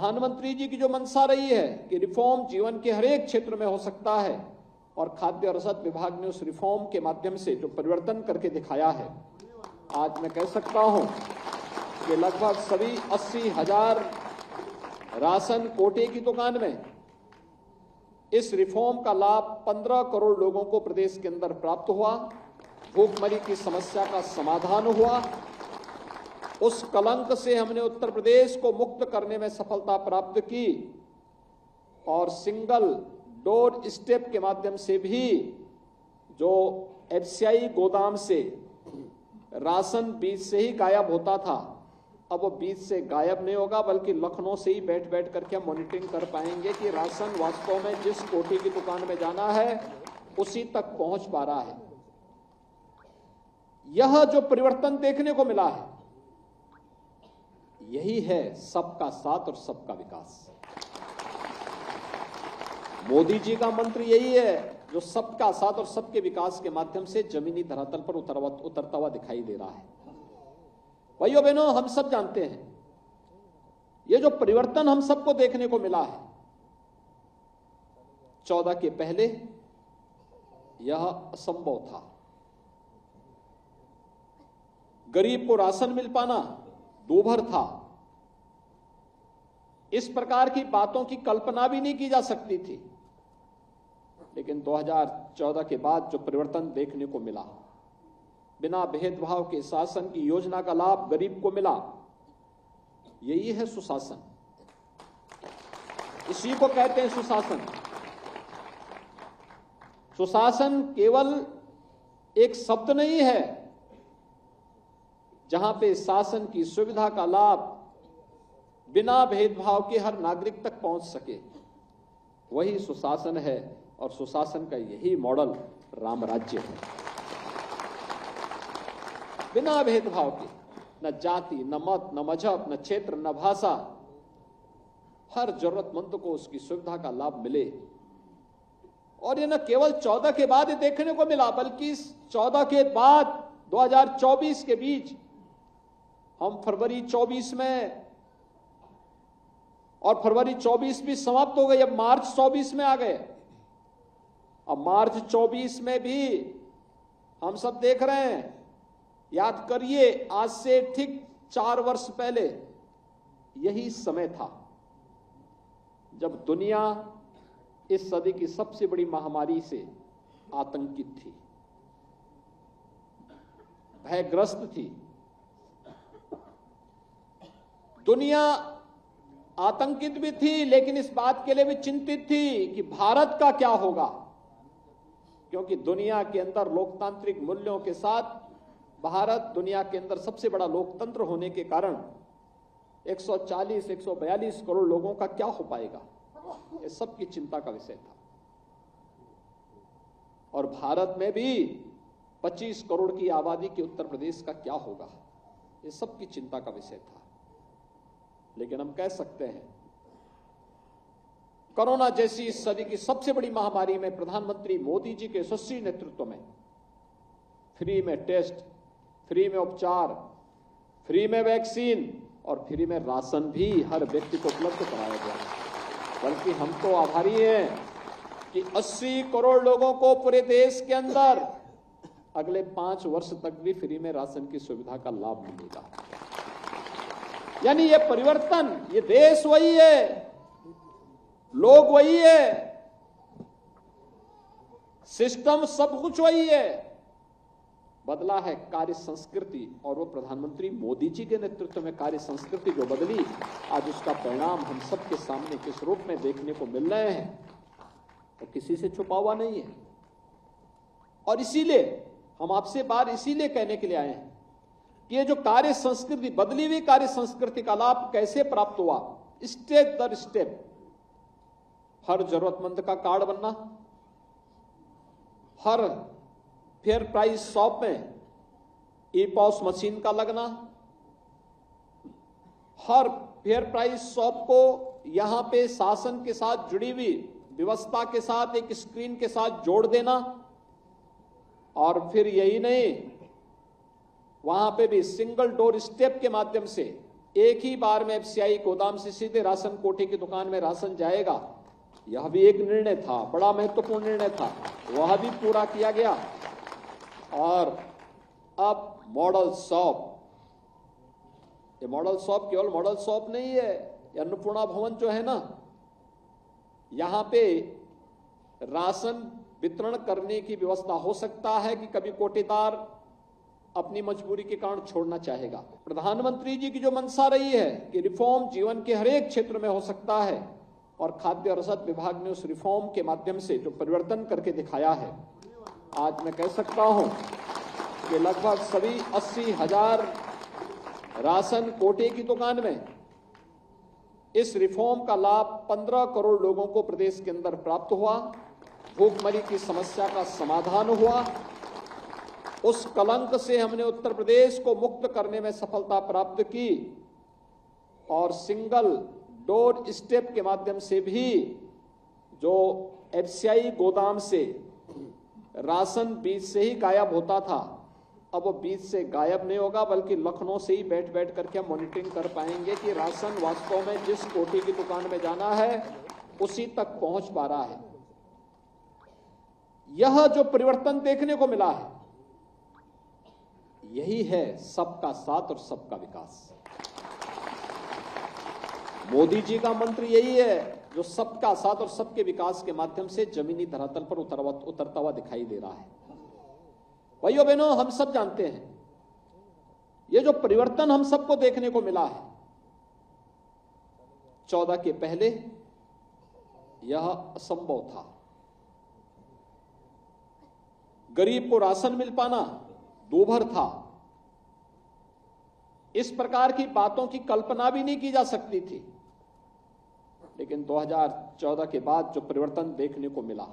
प्रधानमंत्री जी की जो मंशा रही है कि रिफॉर्म जीवन के हर एक क्षेत्र में हो सकता है, और खाद्य रसद विभाग ने उस रिफॉर्म के माध्यम से जो परिवर्तन करके दिखाया है, आज मैं कह सकता हूं कि लगभग सभी 80,000 राशन कोटे की दुकान में इस रिफॉर्म का लाभ 15 करोड़ लोगों को प्रदेश के अंदर प्राप्त हुआ। भूखमरी की समस्या का समाधान हुआ। उस कलंक से हमने उत्तर प्रदेश को मुक्त करने में सफलता प्राप्त की, और सिंगल डोर स्टेप के माध्यम से भी जो एफसीआई गोदाम से राशन बीच से ही गायब होता था, अब वो बीच से गायब नहीं होगा, बल्कि लखनऊ से ही बैठ बैठ करके हम मॉनिटरिंग कर पाएंगे कि राशन वास्तव में जिस कोटी की दुकान में जाना है उसी तक पहुंच पा रहा है। यह जो परिवर्तन देखने को मिला है, यही है सबका साथ और सबका विकास। मोदी जी का मंत्र यही है जो सबका साथ और सबके विकास के माध्यम से जमीनी धरातल पर उतरता हुआ दिखाई दे रहा है। भाइयों बहनों, हम सब जानते हैं ये जो परिवर्तन हम सबको देखने को मिला है, 14 के पहले यह असंभव था। गरीब को राशन मिल पाना दूभर था। इस प्रकार की बातों की कल्पना भी नहीं की जा सकती थी। लेकिन 2014 के बाद जो परिवर्तन देखने को मिला, बिना भेदभाव के शासन की योजना का लाभ गरीब को मिला, यही है सुशासन। इसी को कहते हैं सुशासन। सुशासन केवल एक शब्द नहीं है जहां पे शासन की सुविधा का लाभ बिना भेदभाव के हर नागरिक तक पहुंच सके, वही सुशासन है। और सुशासन का यही मॉडल राम राज्य है। बिना भेदभाव के, न जाति, न मत, न मजहब, न क्षेत्र, न भाषा, हर जरूरतमंद को उसकी सुविधा का लाभ मिले। और ये न केवल 14 के बाद देखने को मिला, बल्कि 14 के बाद 2024 के बीच हम फरवरी 24 में, और फरवरी 24 भी समाप्त हो गई, अब मार्च 24 में आ गए। अब मार्च 24 में भी हम सब देख रहे हैं, याद करिए आज से ठीक 4 वर्ष पहले यही समय था जब दुनिया इस सदी की सबसे बड़ी महामारी से आतंकित थी, भयग्रस्त थी। दुनिया आतंकित भी थी, लेकिन इस बात के लिए भी चिंतित थी कि भारत का क्या होगा, क्योंकि दुनिया के अंदर लोकतांत्रिक मूल्यों के साथ भारत दुनिया के अंदर सबसे बड़ा लोकतंत्र होने के कारण 140-142 करोड़ लोगों का क्या हो पाएगा, ये सबकी चिंता का विषय था। और भारत में भी 25 करोड़ की आबादी के उत्तर प्रदेश का क्या होगा, ये सबकी चिंता का विषय था। लेकिन हम कह सकते हैं कोरोना जैसी इस सदी की सबसे बड़ी महामारी में प्रधानमंत्री मोदी जी के यशस्वी नेतृत्व में फ्री में टेस्ट, फ्री में उपचार, फ्री में वैक्सीन और फ्री में राशन भी हर व्यक्ति को उपलब्ध कराया गया। बल्कि हम तो आभारी हैं कि 80 करोड़ लोगों को पूरे देश के अंदर अगले 5 वर्ष तक भी फ्री में राशन की सुविधा का लाभ मिलेगा। यानी ये परिवर्तन, ये देश वही है, लोग वही है, सिस्टम सब कुछ वही है, बदला है कार्य संस्कृति। और वो प्रधानमंत्री मोदी जी के नेतृत्व में कार्य संस्कृति जो बदली, आज उसका परिणाम हम सबके सामने किस रूप में देखने को मिल रहे हैं, तो किसी से छुपा हुआ नहीं है। और इसीलिए हम आपसे बात इसीलिए कहने के लिए आए हैं कि ये जो कार्य संस्कृति, बदली हुई कार्य संस्कृति का लाभ कैसे प्राप्त हुआ, स्टेप दर स्टेप, हर जरूरतमंद का कार्ड बनना, हर फेयर प्राइस शॉप में ई-पॉस मशीन का लगना, हर फेयर प्राइस शॉप को यहां पे शासन के साथ जुड़ी हुई व्यवस्था के साथ एक स्क्रीन के साथ जोड़ देना, और फिर यही नहीं, वहां पे भी सिंगल डोर स्टेप के माध्यम से एक ही बार में एफसीआई गोदाम से सीधे राशन कोटे की दुकान में राशन जाएगा, यह भी एक निर्णय था, बड़ा महत्वपूर्ण निर्णय था, वह भी पूरा किया गया। और अब मॉडल शॉप, ये मॉडल शॉप केवल मॉडल शॉप नहीं है, ये अन्नपूर्णा भवन जो है ना, यहां पे राशन वितरण करने की व्यवस्था हो सकता है कि कभी कोटेदार अपनी मजबूरी के कारण छोड़ना चाहेगा। प्रधानमंत्री जी की जो मंशा रही है कि रिफॉर्म जीवन के हर एक क्षेत्र में हो सकता है, और खाद्य और रसद विभाग ने उस रिफॉर्म के माध्यम से जो परिवर्तन करके दिखाया है, आज मैं कह सकता हूं कि लगभग सभी 80,000 राशन कोटे की दुकान में इस रिफॉर्म का लाभ 15 करोड़ लोगों को प्रदेश के अंदर प्राप्त हुआ। भूखमरी की समस्या का समाधान हुआ। उस कलंक से हमने उत्तर प्रदेश को मुक्त करने में सफलता प्राप्त की, और सिंगल डोर स्टेप के माध्यम से भी जो एफसीआई गोदाम से राशन बीच से ही गायब होता था, अब वो बीच से गायब नहीं होगा, बल्कि लखनऊ से ही बैठ बैठ करके हम मॉनिटरिंग कर पाएंगे कि राशन वास्तव में जिस कोटे की दुकान में जाना है उसी तक पहुंच पा रहा है। यह जो परिवर्तन देखने को मिला है, यही है सबका साथ और सबका विकास। मोदी जी का मंत्र यही है जो सबका साथ और सबके विकास के माध्यम से जमीनी धरातल पर उतरता हुआ दिखाई दे रहा है। भाइयों बहनों, हम सब जानते हैं ये जो परिवर्तन हम सबको देखने को मिला है, 14 के पहले यह असंभव था। गरीब को राशन मिल पाना दूभर था। इस प्रकार की बातों की कल्पना भी नहीं की जा सकती थी। लेकिन 2014 के बाद जो परिवर्तन देखने को मिला,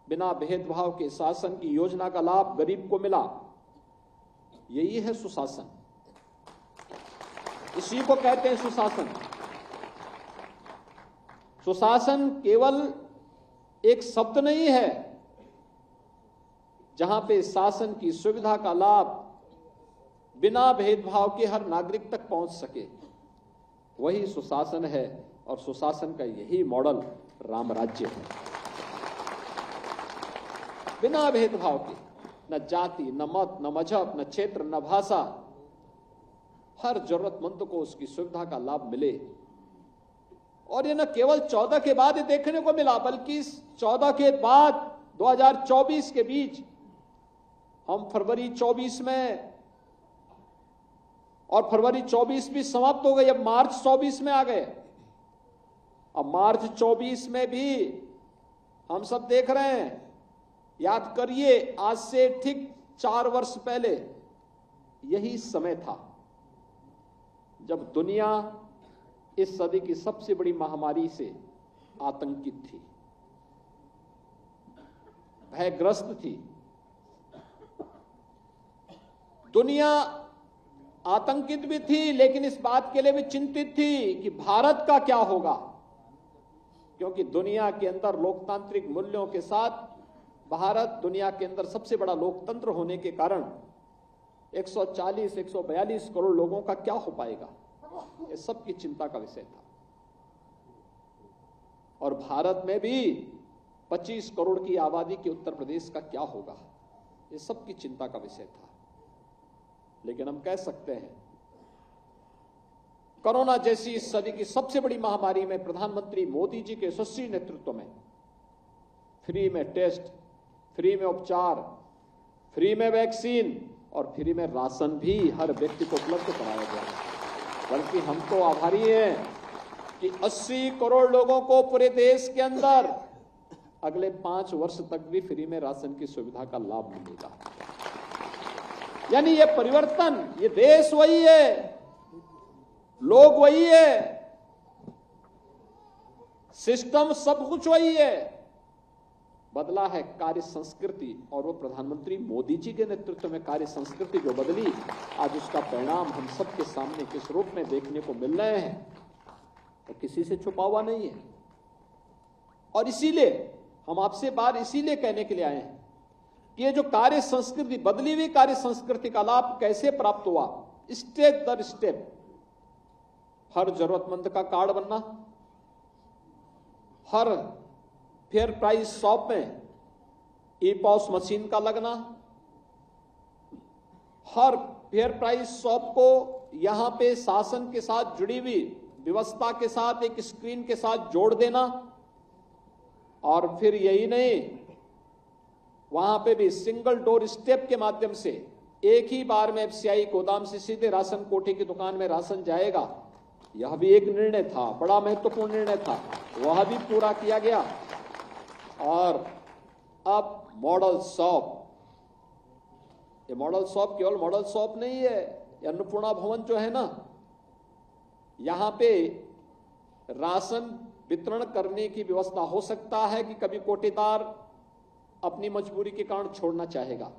बिना भेदभाव के शासन की योजना का लाभ गरीब को मिला, यही है सुशासन। इसी को कहते हैं सुशासन। सुशासन केवल एक शब्द नहीं है, जहां पे शासन की सुविधा का लाभ बिना भेदभाव के हर नागरिक तक पहुंच सके, वही सुशासन है। और सुशासन का यही मॉडल राम राज्य है। बिना भेदभाव के, न जाति, न मत, न मजहब, न क्षेत्र, न भाषा, हर जरूरतमंद को उसकी सुविधा का लाभ मिले। और ये न केवल 14 के बाद ये देखने को मिला, बल्कि 14 के बाद 2024 के बीच हम फरवरी 24 में, और फरवरी 24 भी समाप्त हो गई, अब मार्च 24 में आ गए। अब मार्च 24 में भी हम सब देख रहे हैं, याद करिए आज से ठीक 4 वर्ष पहले यही समय था जब दुनिया इस सदी की सबसे बड़ी महामारी से आतंकित थी, भयग्रस्त थी। दुनिया आतंकित भी थी, लेकिन इस बात के लिए भी चिंतित थी कि भारत का क्या होगा, क्योंकि दुनिया के अंदर लोकतांत्रिक मूल्यों के साथ भारत दुनिया के अंदर सबसे बड़ा लोकतंत्र होने के कारण 140-142 करोड़ लोगों का क्या हो पाएगा, ये सबकी चिंता का विषय था। और भारत में भी 25 करोड़ की आबादी के उत्तर प्रदेश का क्या होगा, ये सबकी चिंता का विषय था। लेकिन हम कह सकते हैं कोरोना जैसी इस सदी की सबसे बड़ी महामारी में प्रधानमंत्री मोदी जी के यशस्वी नेतृत्व में फ्री में टेस्ट, फ्री में उपचार, फ्री में वैक्सीन और फ्री में राशन भी हर व्यक्ति को उपलब्ध कराया गया है। बल्कि हम तो आभारी हैं कि 80 करोड़ लोगों को पूरे देश के अंदर अगले 5 वर्ष तक भी फ्री में राशन की सुविधा का लाभ मिलेगा। यानी ये परिवर्तन, ये देश वही है, लोग वही है, सिस्टम सब कुछ वही है, बदला है कार्य संस्कृति। और वो प्रधानमंत्री मोदी जी के नेतृत्व में कार्य संस्कृति जो बदली, आज उसका परिणाम हम सबके सामने किस रूप में देखने को मिल रहे हैं, तो किसी से छुपा हुआ नहीं है। और इसीलिए हम आपसे बात इसीलिए कहने के लिए आए हैं कि ये जो कार्य संस्कृति, बदली हुई कार्य संस्कृति का लाभ कैसे प्राप्त हुआ, स्टेप दर स्टेप हर जरूरतमंद का कार्ड बनना, हर फेयर प्राइस शॉप में ई-पॉस मशीन का लगना, हर फेयर प्राइस शॉप को यहां पे शासन के साथ जुड़ी हुई व्यवस्था के साथ एक स्क्रीन के साथ जोड़ देना, और फिर यही नहीं, वहां पे भी सिंगल डोर स्टेप के माध्यम से एक ही बार में एफसीआई गोदाम से सीधे राशन कोठी की दुकान में राशन जाएगा। यह भी एक निर्णय था, बड़ा महत्वपूर्ण निर्णय था, वह भी पूरा किया गया। और अब मॉडल शॉप, ये मॉडल शॉप केवल मॉडल शॉप नहीं है, अन्नपूर्णा भवन जो है ना, यहां पे राशन वितरण करने की व्यवस्था हो सकता है कि कभी कोटेदार अपनी मजबूरी के कारण छोड़ना चाहेगा।